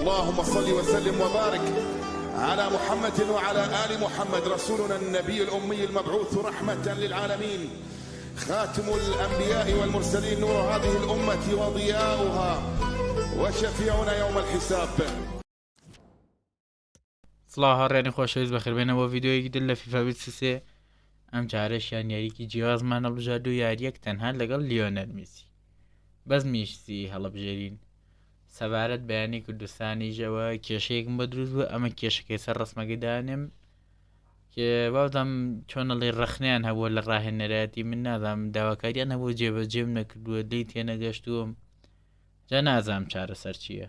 اللهم صل وسلم وبارك على محمد وعلى آل محمد رسولنا النبي الأمي المبعوث رحمة للعالمين خاتم الأنبياء والمرسلين نور هذه الأمة وضياؤها وشفيعنا يوم الحساب. سڵاو هاوڕێیانی خۆشەویست بەخێربێنەوە ڤیدیۆیەکی دل لە فیفا 23 ئەم جارەشیان یاریکی جیازمان هەڵبژاردو یاریەک تەنها لەگەڵ لیۆنەل میسی بەس میسی هەڵەبژێرین سەبارەت بەیانی کوردستانیشەوە کێشەیەکم بە دروست بوو ئەمە کێشەکەی سەر ڕسمەکەی دانێم کە باودام چۆنەڵی ڕەخنیان هەبووە لە ڕاهێنەرایەتی من نازام داواکاریان هەبوو جێبەجێم نەکردووە لی تێنەگەشتووم جا نازام چارەسەر چییە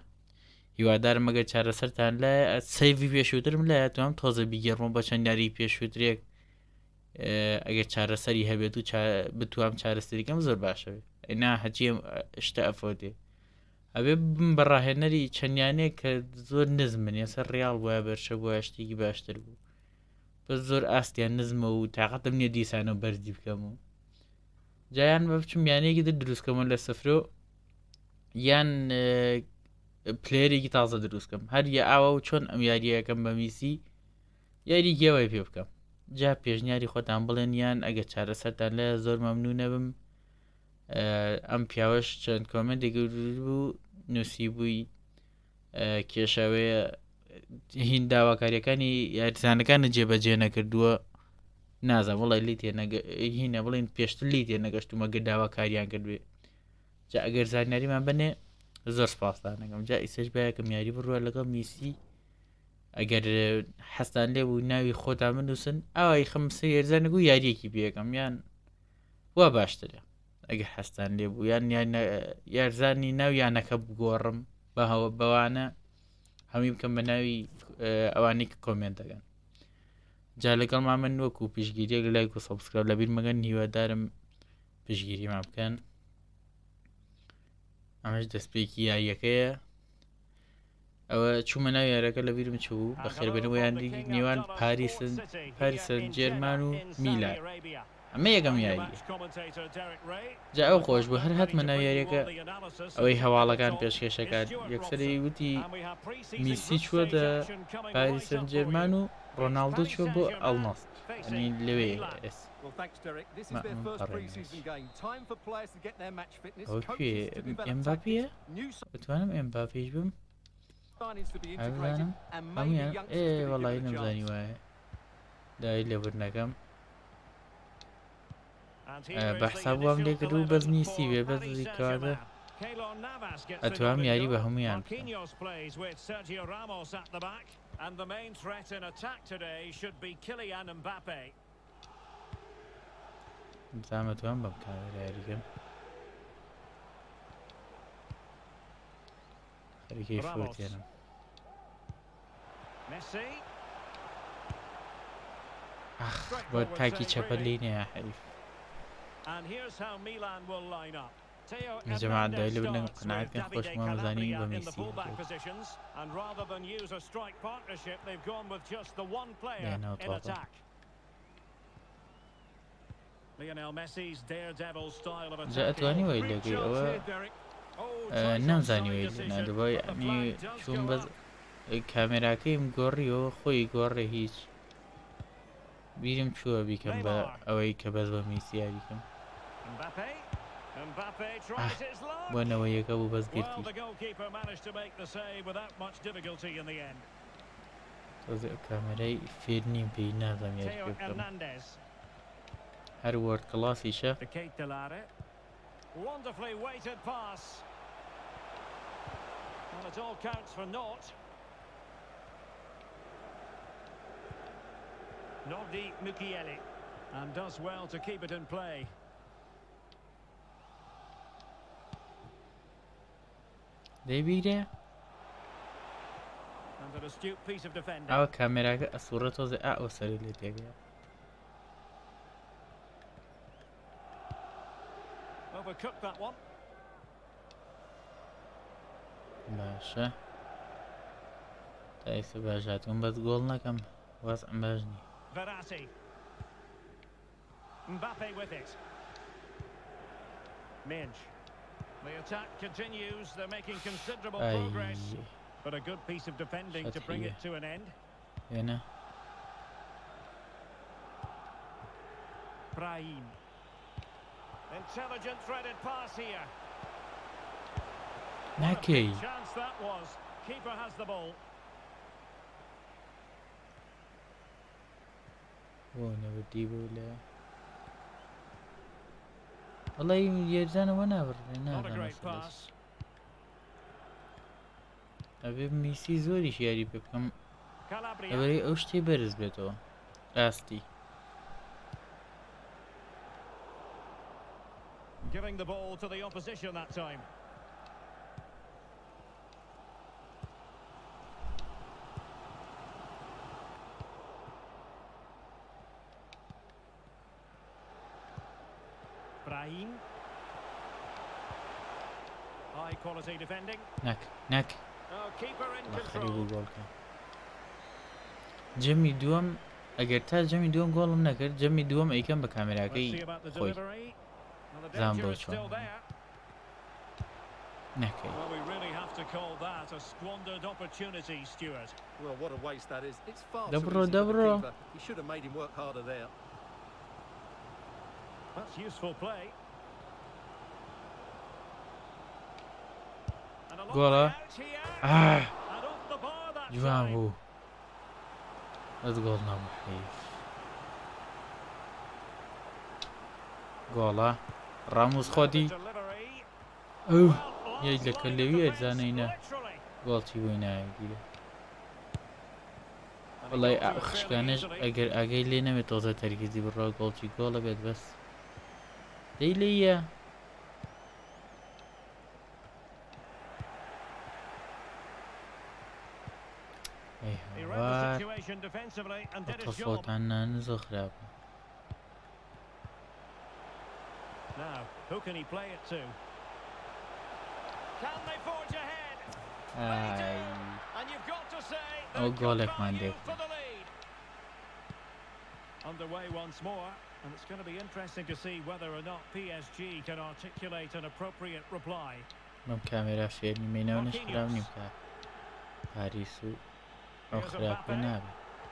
هیوادارم ئەگەر چارەسەرتان لایە سەیڤی پێشووترم لایە توام تۆزە بیگەڕمە بە چەند یاری پێشووترێک ئەگەر چارەسەری هەبێت و بتوام چارەسەریکەم زۆر باشەوێت ئەینا هەچی شتە ئەفۆدێ ئەبێ بم بە ڕاهێنەری چەندیانەیە کە زۆر نزمن ێسەر ڕیاڵ وایە بەرشە بووە شتێکی باشتر بوو بەس زۆر ئاستیان نزمە و تااقەتم نییە دیسانە و بەرزی بکەم و جایان بە بچم یانەیەکی در دروستکەمە لە سەفرۆ یان پلێرێکی تازە دروستکەم هەر یە ئاوا و چۆن ئەم یاریەکەم بە میسی یاری گێوای پێ بکەم جا پێشنیاری خۆتان بڵێن یان ئەگە چارەسەرتان لە زۆر مەمنونە بم ئەم پیاوەش چەند کۆمنتێکی بوو نووسی بووی کێشەوەیە هین داواکاریەکانی یاریزانەکانە جێبەجێ نەکردووە نازە وڵی لی هینە بڵین پێشتر لی تێ نەگەشتومە گەر داواکاریان کردوێ جا ئەگەر زانیاریمان بنێ زۆر سپاسدانەکەم جا ئیسەش بایەکەم یاری بڕوە لەگەڵ میسی ئەگەر حەستان لێ بوو ناوی خۆتان بنووسن ئەوی خەمسە ێرزانەگو یاریەکی پێەکەم یان وا باشترە ئەگەر حەستان لێ بوو یان یارزانی ناو یانەکە بگۆڕم بەهەوە بەوانە هەمی بکەم بە ناوی ئەوانەی کە کۆمنت دەگەن جا لەگەڵمانبن وەکو پشتگیریەک لایک و سەبسکرایب لەبیرمەکەن هیوادارم پشتگیریمان بکەن ئەمەش دەستپێکی یاریەکەیە ئەوە چوومە ناو یارەکە لە بیرم چوو بە خێربێنەوە یاندی نێوان پاریسن جێرمان و میلان ئەمە یەکەم یاریە جا ئەو خۆش بوو هەر هاتمە ناو یاریەکە ئەوەی هەواڵەکان پێشکەشەکان یەکسەری وتی میسی چووەتە پاریسن جێرمان و ڕۆناڵدۆ چووە بۆ ئەڵنەسر لەوێ ئەمباپیە بتوانم ئەمباپیش بم هەمویان وەڵی نەمزانی وایە دای لێبورنەکەم بەحساب وام لێ کرد و بەس میسی بێ بەزی کاتە ئەتوام یاری بە هەمویان And the main threat in attack today should be Kylian Mbappe. زعمتوان بەم کارەیاریکەم خەریکەی فوتێنم Messi. بۆ تاکی چەپە لی نەیە حەریف And here's how Milan will line up. جەماعەت دای لێ بنەن قەناعەتکەن خۆشمە مەزانی بە میسی جا ئەتوانی وای لێگەی ئەوە نەمزانی وای لێنا دەبای ئەمی چوون بەس کامێراکەیم گۆڕیەوە خۆی گۆڕێ هیچ بیرم چووە بیکەم بە ئەوەی کە بەس بە میسی یاریکەم بۆنەوە یەکە بوو بەس گرتی کامێرای فێر نیم پێی نازانم یاری پێ بکەم هەر وەرد کڵاسیشە and does well to keep it in play. دەیبیرێ ئەوە کامێراکە ئەسوورە تۆزە ئەو سەری لێ تێگەیە باشە تا ئێستا باش هاتووم بەس گۆڵ نەکەم واز ئەم باش نی Mbappe with it. Minge. The attack continues. They're making considerable progress. But a good piece of defending to bring it to an end. هنا Brahim. Intelligent threaded pass here. ناكي Chance that was. Keeper has the ball. ونودي ولا والله يرزانا وانا Not a برنا great pass. ابي ميسي زوري شياري بكم Calabria. ابي اوشتي برز بيتو راستي Giving the ball to the opposition that time. Brahim. High quality defending. ناك Oh, keeper in الله control. خريبو جول كان جمي دوم اگر تا جمي دوم جولم نكرد جمي دوم اي كان Let's see بكاميراكي about the خوي delivery. Well, the Zambo danger is schon. still there. ناكي Well, we really have to call that a squandered opportunity, Stuart. Well, what a waste that is. It's far Dobro, too easy for the dobro. keeper. He should have made him work harder there. That's useful play. And a long Gola. way out here. اه And off the bar that time. جوانبو اتقولنا محيف جولا راموس خودي Delivery. اوه Well, يا last لك line of اللي defence, زانينا literally. جولتي ويناي دي And he والله got to it اخش fairly كانش easily. اگر اگي لي نمي توزا تركيزي برا جولتي جولا بيت بس دي ليا اي He read the هوار situation defensively and did his job. التصوت عنا نزو خراب Now, who can he play it to? Can they forge ahead? اي And you've got to say Oh, they've goal got like mine value did. for the lead. Underway once more, and it's going to be interesting to see whether or not PSG can articulate an appropriate reply. بم كاميرا فيلمي مينونش خراب نيمكا باريسو او Here's خراب Mbappe. بنابي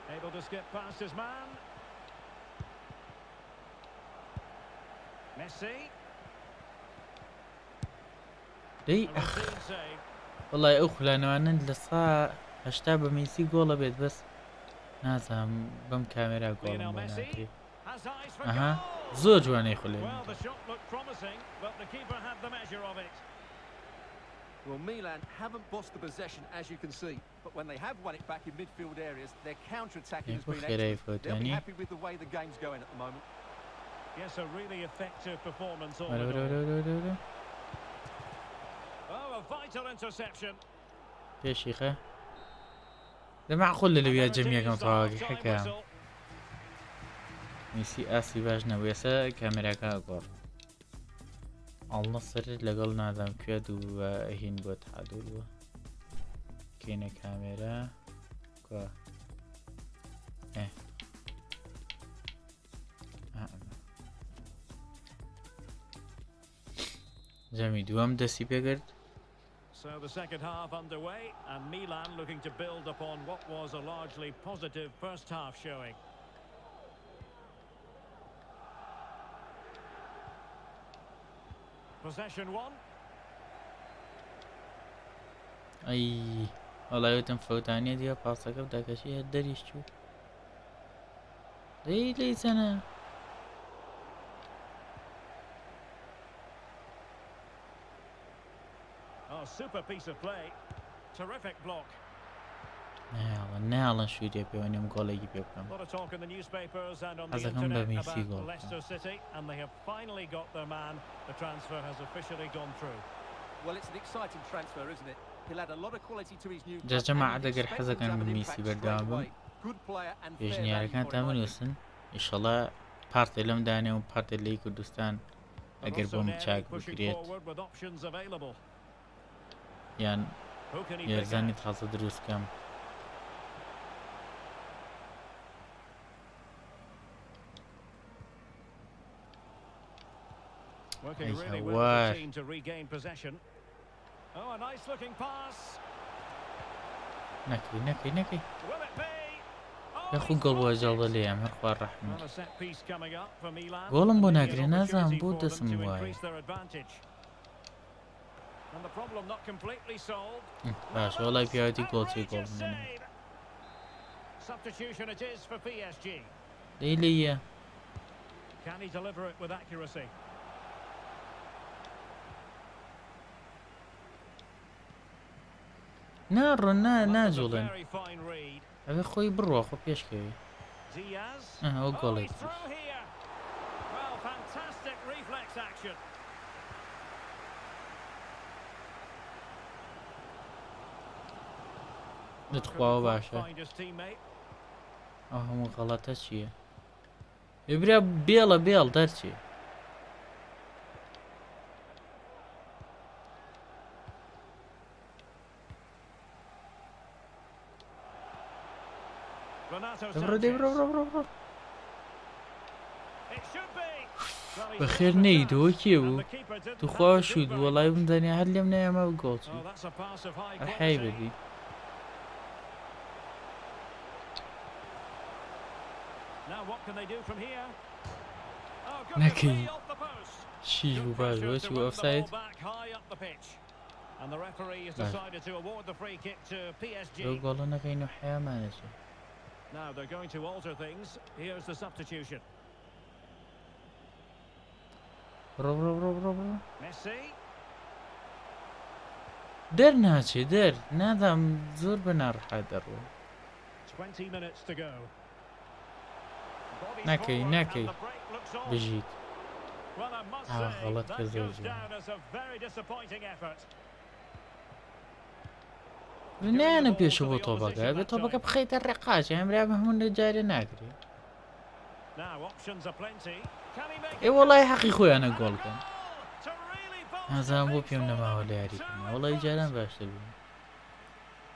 Able to skip past his man. Messi. دي A اخ routine save. والله اخ لانه انا لسا هشتا بميسي جولا بيت بس نازم بم كاميرا جولا Lionel Messi بناتي has eyes for اها goal. زوج وانا يخلي Well, the shot looked promising, but the keeper had the measure of it. Well, Milan haven't bossed the possession, as you can see. But when they have won it back in midfield areas, their counter-attacking has يكو been خيري excellent. They'll be فوتاني happy with the way the game's going at the moment. Yes, a really effective performance all ولو in لو all. لو لو لو Oh, a vital interception. يا شيخة ده معقول اللي ويا And there it جميع is, كم the طواقي half-time حكام whistle. ميسي اسي باش نويسا كاميرا كاغور النصر لقل نادم كيد وهين بو تعادل كينا كاميرا كوا اه جميل دوام دسي بيقرد So the second half underway, and Milan looking to build upon what was a largely positive first half showing. Possession one. اي والله يوتم فوتانية دي باسا كبدا كشي هدريش شو دي ليس انا Oh, super piece of play. Terrific block. نالا شو دي بيونيم جولي بيبكم A lot of talk in the newspapers and on the As a internet Messi about goal. Leicester City, and they have finally got their man. The transfer has officially gone through. Well, it's an exciting transfer, isn't it? He'll add a lot of quality to his new club, جا جماعة and you'd دقر expect حزة him to كان have an ميسي impact بردام straight بم away. Good player and fair يجنياري value كان for him, I تامن think. وسن إن شاء الله بارتي لم داني وبارتي اللي كردستان But أقر also بوم Nani تشاك pushing بكريت forward with options available. يعني Who can he pick يرزاني out? تحصل دروس كام Working Hey, really well Hawar. as a team to regain possession. Oh, a nice looking pass. نەکەی یاخو گەڵوەجەڵە لێم هەر خوا ڕەحمی گۆڵم بۆ ناگرێ نازانم بۆ دەسم وایە باش وەڵای پیاوەتی گۆڵچی گۆڵ دەی لێیە ناڕۆ ناجوڵێن ئەوێ خۆی بڕوە خۆ پێشکەوی ئەوە گۆڵی دەتخواوە باشە ئەو هەموو غەڵەتە چییە بێبرا بێڵە بێڵ دەرچێ بڕۆ بەخێر نەیدەوە کێ بوو توخوا شوود وەڵای بمدەنیا هەر لێم نەیەمە گۆڵچی هەرحای بەدی نەکەی شیش بوو باش بۆچی بوو ئۆفساید ئەو گۆڵە نەکەین و حیامانەچێ Now they're going to alter things. Here's the substitution. Messi. در ناچێ در نادام زۆر بە ناڕەحەت دەڕوە 20 minutes to go. نەکەی بژیت Well, I must Ah, say غلط that كذا goes وجهه. down as a very disappointing effort. نانە پێشەوە تۆپەکە بێت تۆپەکە بخەیتە ڕێقاچ ئەمرا بە هەموو جارێ ناکرێ Now options are plenty. Can he make ئێ وەڵای حەقی خۆیانە گۆڵکەن to really bolt نازانم بۆ the پێم brakes on نەماوە them? لە یاریکردن وەڵای جاران باشتر بوو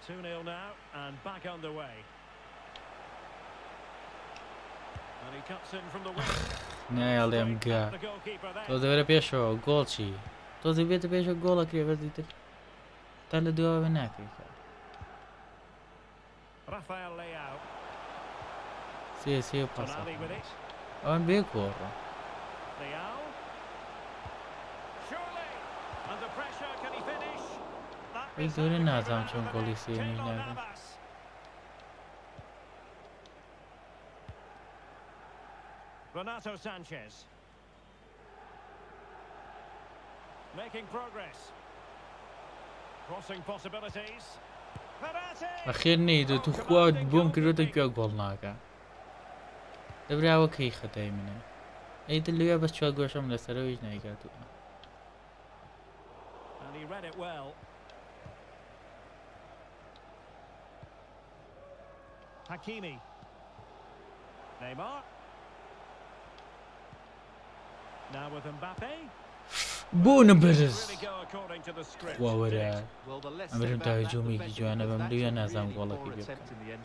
2-0 now and back underway. And he cuts in from the wing. نایڵێم گا The goalkeeper تۆ there. دەوێرە پێشەوە گۆڵچی تۆزی بێتە پێشە گۆڵەکرێ بەزیتر تا لە دووەوە ناکەی Rafael Leao. سێ پاس Tonali with it. ئەوان بێ کۆڕە Leao. Surely. Under pressure, can he finish? That ئەی is زۆرە the نازانم keeper چۆن of the گۆڵی net. سێمی Keylor ناکەم Navas. Renato Sanchez. Making progress. Crossing possibilities. Penalty. بەخێر نەیدە تو خوا بۆم کردوتە کوێ گۆڵ ناکە دەبراوە کەی خەتای منە ئەیتر لەوێ بەس چوار گۆشەم لەسەرەوەیش نایکاتوە And he read it well. Hakimi. Neymar. Now with Mbappe. بۆنە بەرز Really go according to the script. واوەرە Well, the less ئەمرم said تا about that, the هجوومێکی better, جوانە because بەم that's لەوێ a نازانم really گۆڵەکەی poor پێ attempt بکەم in the end.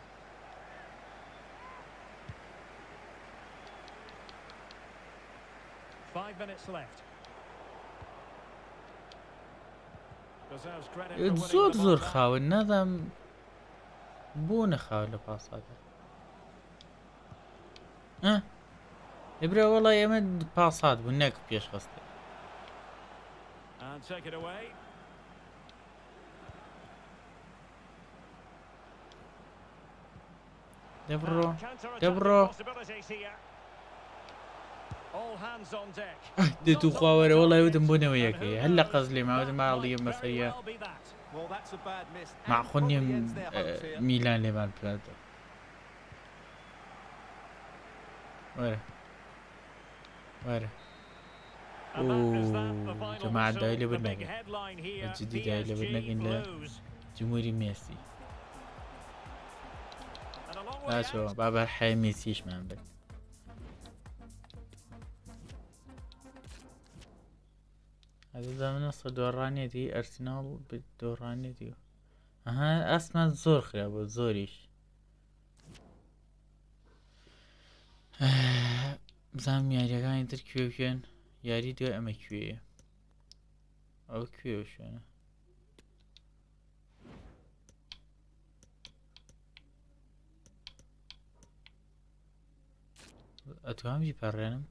Five minutes left. Deserves credit for winning زۆر the زۆر ball back. خاون نادام بۆ نەخاون لە پاساکە ئێبرا وەڵی ئێمە پاسات بوو نەک پێشخستە And take it away. دەبڕۆ Counter-attacking دەبڕۆ possibilities here. All hands on deck. دێت و خواوەرە وەڵی وتم بوونەوە یەکەی هەر لە قەز لێ ماوەت ماڵی Might مەسەریە very well be that. Well, that's a bad miss. and معخۆ probably نیم ends their hopes here. میلان لێمان پلاتە وەرە وەرە And that is that, the Oh, final جماعة whistle. دايلة The big بالنقل. headline here, الجدي دايلة PSG بالنقل لا. lose. جمهوری مێسی And a long way باشەوە out. با بەرحای مێسیشمان بێت ئەزانە سە دۆڕانێتی ئەرسیناڵ دۆڕانێتی ئەها ئەسمان زۆر خراپە زۆریش بزانم یاریەکانی تر کوێن یاری دوێ ئەمە کوێیە ئەو کوێ شوێنە ئەتوانم بیپەڕێنم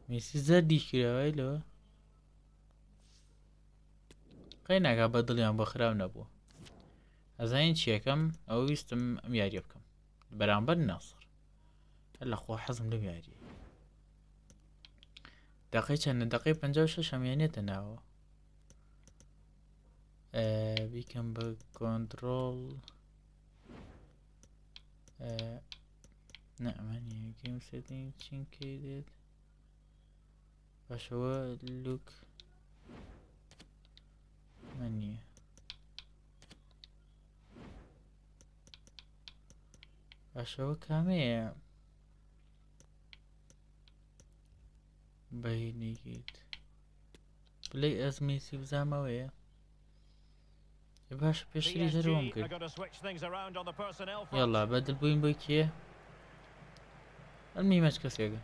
میسی زەردی کراوای لەوە قەی ناکا بە دڵیان بۆ خراو نەبووە ئەزانین چیەکەم ئەوە ویستم ئەم یاریە بکەم بەرامبەر ناسڕ هەر لە خۆ حەزم لەم یاریە دەقەی چەندە دەقەی 56 ئەمیانێتە ناوە بیکەم بە کۆنتڕۆڵ نە ئەمانیە گەیم سێتینگ چینکەی دێت باشەوە لوک من نییە باشەوە کامەیە بەهینێکیت بڵێ ئەس میسی بزامەوەیە باش پێشتری هەروەم کرد یاڵا بەدڵ بووین بۆی کێ ئەم نیمەچ کەسێکە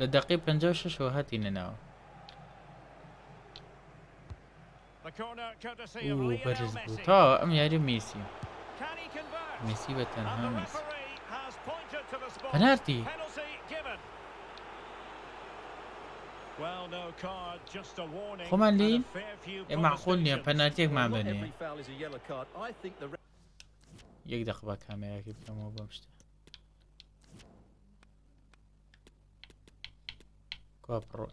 لە دەقەی 56ەوە هاتینە ناوە بەرز بوو تا ئەم یاری میسی میسی بە تەنها میسی پەنارتی خۆمان لین معقول نییە پەنارتێکمان بنێ یەک دەقە بە کامێراکی بکەمەوە بەم شتە کۆپڕۆ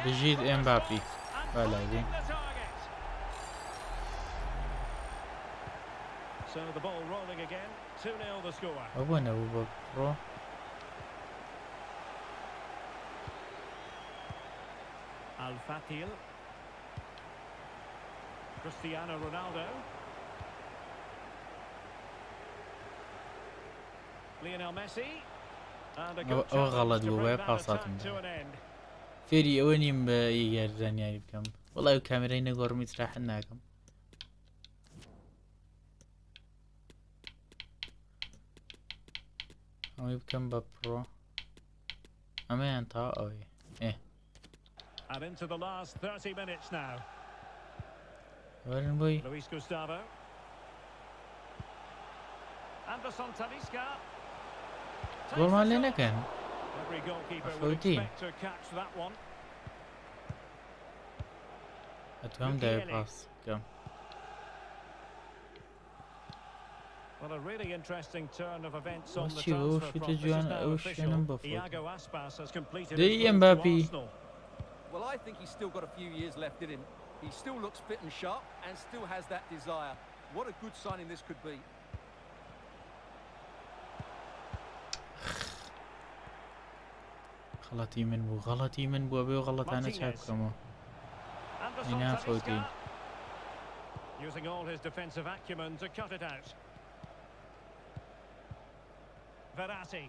بژیت ئێمباپی بالای ئەوە نەبوو بە پڕۆ الفاتيل Cristiano Ronaldo Lionel Messi and a good غلط بوو پاساتم فێری ئەوە نیم بە یاریزانیاری بکەم وەڵای کامێرای نەگۆڕم هیچ ڕاحەت ناکەم ئەوەی بکەم بە پڕۆ ئەمەیان تا ئەوەیە And into the last 30 minutes now. وەرن بۆی Luis Gustavo. Anderson Talisca. گۆڵمان لێ نەکەن Every goalkeeper would expect to catch that one. ئەتوانم داوێ پاس بکەم Well, a really interesting turn of events on the What's your transfer shoot front. as you This is want- now oh, official. Shannon Buffalo. Iago Aspas has completed The his move Mbappe. to Arsenal. Well, I think he's still got a few years left in him. He still looks fit and sharp and still has that desire. What a good signing this could be. غەڵەتی من بووە بێ و غەڵەتانە چاک بکەمەوە Anderson Ina Talisca. Foti. Using all his defensive acumen to cut it out. Verratti.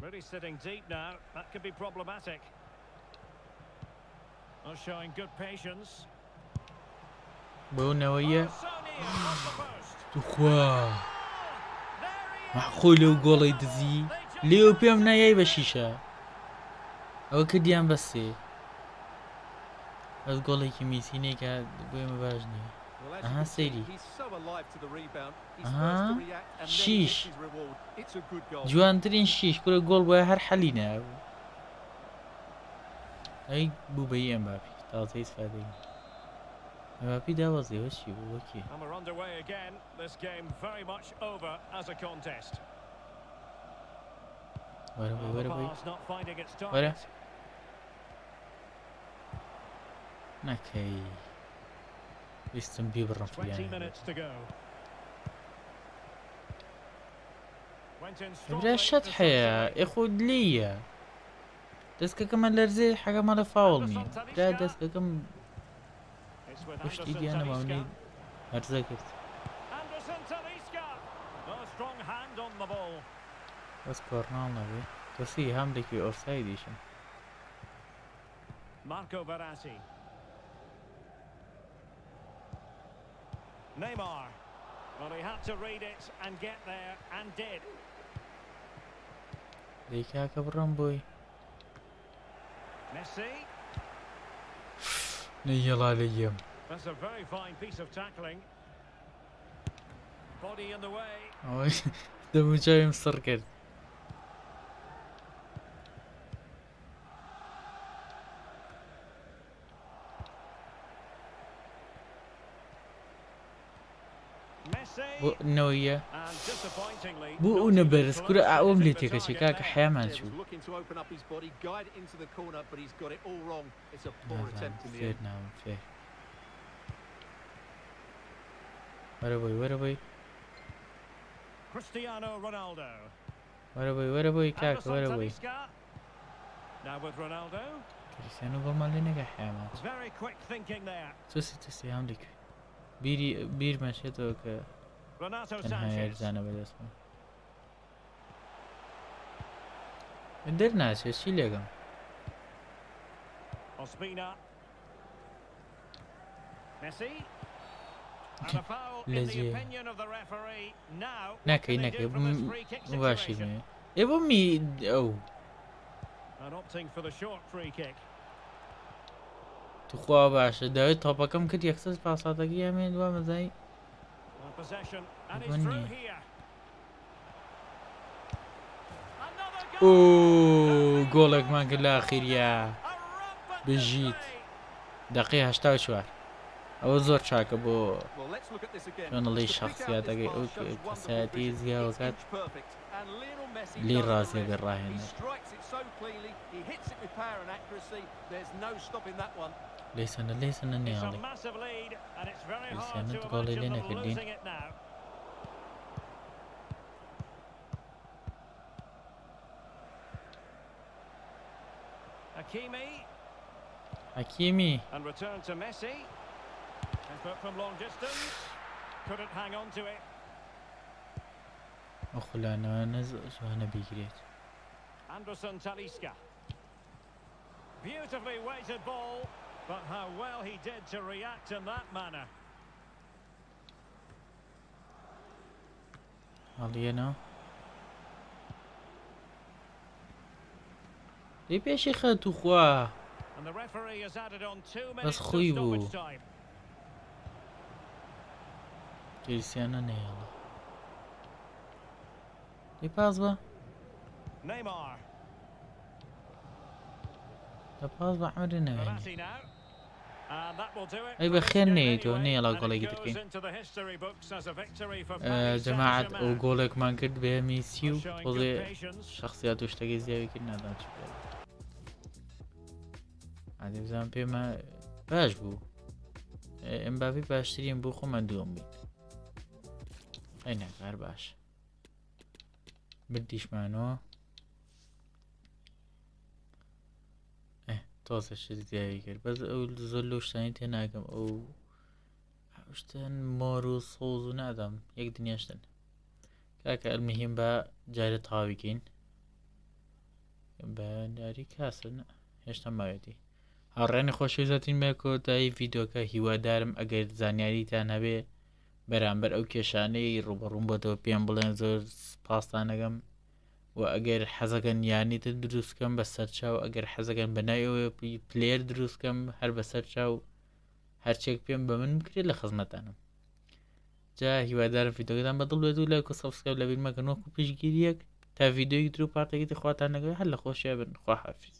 Really sitting deep now. That could be problematic. Well, showing good patience. بەونەوەیە Oh, Sonny across the post. توخوا There he is. معخۆی لەو گۆڵی دزی لێو پێم نایای بە شیشە ئەوە کردیان بەسێ بەس گۆڵێکی میسینێکە بۆێمە باش نییە Well, as Aha, you can see, Sadie. he's so alive to the rebound. He's Aha. first to react and then he Sheesh. gets his reward. It's a good goal. جوانترین شیش کورە گۆڵ بۆە هەر حەلی نابوو ئەی بوو بەی ئەمباپی تازەی سفادەی ئەمباپی داوەزێەوە چی بوو وەکی And we're underway again. This game very much over as a contest. وەرە Well, بۆی the وەرە بۆی pass not finding its Where? target. نەکەی ویستم بیبڕم 20 minutes to go. Went in برا strongly شەت to هەیە substitute. ئێخۆ لێیە دەستکەکەمە لەرزێ حەگەمە لە فاوڵ نییە دا دەستکەکەم It's with پشتی Anderson دیانەماونی Talisca. هەرزە کرد Anderson Talisca. A strong hand on the ball. بەس کۆڕناڵ نەبێ کەسی هەمدێکی ئۆفسایدیشن Marco Verratti. Neymar. Well, he had to read it and get there and did. دەیکاکە بڕم بۆی Messi. نەیەڵا لە یەم That's a very fine piece of tackling. Body in the way. ئەوەی دەموچاویم سڕ کرد Messi. بۆ نەوەیە And disappointingly. بۆ ئەو نەبەرز کورە ئەوم لێ تێکەچی کاکە حیامان Yeah, چوو was looking to open up his body, guide it into the corner, but he's got it all wrong. It's a poor attempt in the فێر end. ناوم فێر وەرەبۆی Cristiano Ronaldo. وەرەبۆی کاکە Anderson وەرەبۆی Talisca. Now with Ronaldo. کریستیانۆ گۆڵمان لێ نەگا حیامان Very quick thinking there. چۆسی تەسی هەم لێکوێ بیرمەشێتەوە کە Renato تەنها Sanchez. یارزانە بەدەستمە دەرناچێت چی لێگەم Ospina. Messi. And a foul in the Legier. opinion of the referee. Now, what ناکەی can they نەکەی do from this free kick باشی situation? مێ ئێ بۆ می ئەو And opting for the short free kick. توخوا باشە داوێت تۆپەکەم کرد یەکسەر پاساتەکە یامێن دووە مەزای And possession, and he's Bunny. through here. Another ئۆ goal. گۆڵێکمان کرد لە ئاخیریا A rampant بژیت display. دەقی 84 ئەوە زۆر چاکە بۆ Well, let's look at this again. جۆنەڵی The pick out شخصیاتەکەی this ئەو pass shows wonderful کەسایەتی vision. زیاوەکات It's inch perfect. And Lionel Messi لی does the ڕازی rest. گەڕاهێنێت He strikes it so cleanly. He hits it with power and accuracy. There's no stopping that one. لێسەنە It's a نێڵی massive lead, and it's very hard Cristiano to goal imagine ile them nekadin. losing it now. Hakimi, حەکیمی and return to Messi. Effort from long distance. Couldn't hang on to it. ئەو خولانەوە زوانە بیگرێت Anderson Talisca. Beautifully weighted ball, but how well he did to react in that manner. هەڵیێنەوە لێ پێشی خەت و خوا And the referee has added on 2 بەس minutes of خۆی بوو stoppage time. کریستیانە نێڵە لێ پاس بە Neymar. لە پاس بە عەمرە نەوێنێ Verratti now. And that will do it. ئەی for this بەخێر game نێیتەوە anyway, نێڵە and it گۆڵێکی goes دەکەین into the history books as a victory for Paris جەماعەت ئەو Saint-Germain. گۆڵێکمان کرد بێ میسی و Showing تۆڵێ good patience. شخصیات و شتێکی زیاوی کرد نادام چ ئادێبزان پێمە باش بوو ئەمباپی باشترین بوو خۆمە دووەم بووین ئەی نەکار باش بردیشمانەوە تۆزە شت زیاوی کرد بەس ئەو زۆر لەو شتانی تێ ناکەم ئەو شتن مۆر و سۆز و نادام یەک دنیاشتن کاکە ئەلمهم بە جارە تاویکەین بە داری کاسە هێشتا ماوێتی هاوڕێنی خۆشەویستین بە کۆتایی ڤیدۆکە هیوادارم ئەگەر زانیاریتان هەبێ بەرامبەر ئەو کێشانەی ڕوبەڕوون بۆتەوە پێم بڵێن زۆر پاستانەکەم و ئەگەر حەزەکەن یانیتە دروستکەم بە سەرچاو ئەگەر حەزەکەن بەنایەوە پلێر دروستکەم هەر بە سەرچاو هەرچێک پێم بە من بکرێت لە خزمەتانم جا هیوادارم ڤیدۆکەتان بەدڵ بێت و لایک و سەبسکرایب لەبیرمەکەن وەکو پشتگیریەک تا ڤیدۆی تر و پارتێکی خواتان نەگەوێت هەر لە خۆشیە بن خواحافیز